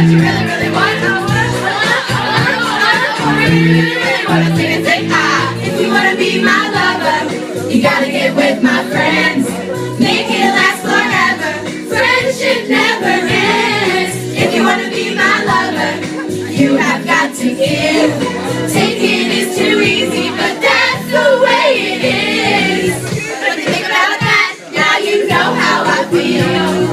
what you really, really want. Really wanna sing and say ah. If you wanna be my lover, you gotta get with my friends. Make it last forever. Friendship never ends. If you wanna be my lover, you have got to give. Taking is too easy, but that's the way it is. What do you think about that? Now you know how I feel.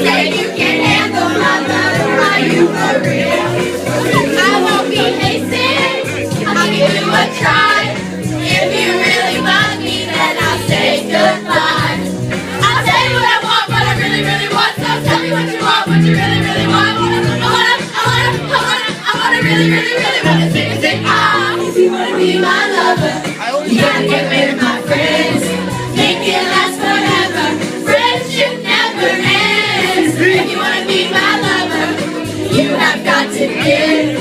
Say you can handle my love, are you for real? I won't be hasty, I'll give you a try. If you really love me, then I'll say goodbye. I'll tell you what I want, what I really, really want. So tell me what you want, what you really, really want. I wanna really, really, really wanna sing ah. If you wanna be my lover, you gotta get rid of my friends. Make it last forever, friendship never ends. If you wanna be my lover, you have got to give.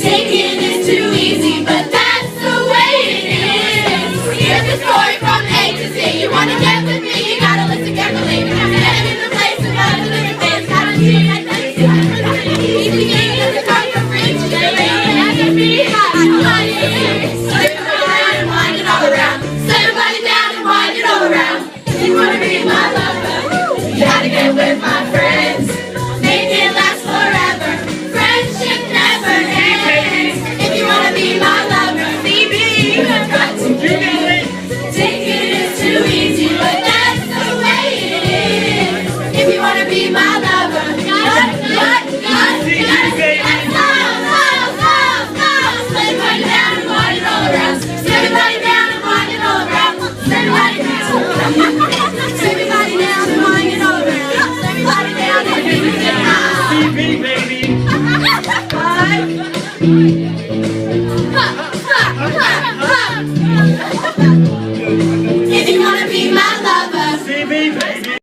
Taking is too easy, but that's the way it is. Here's the story from A to Z. You wanna get with me, you gotta listen carefully. And in the place of love, the living face, gotta see like that. Easy game is a card for free. Wind it all around. Set your body down and wind it all around. If you wanna be my lover, you gotta get with my friends. Make it last forever. Friendship never ends. If you wanna be my lover, you have got to give. Taking is too easy, but that's the way it is. If you wanna be my lover, baby.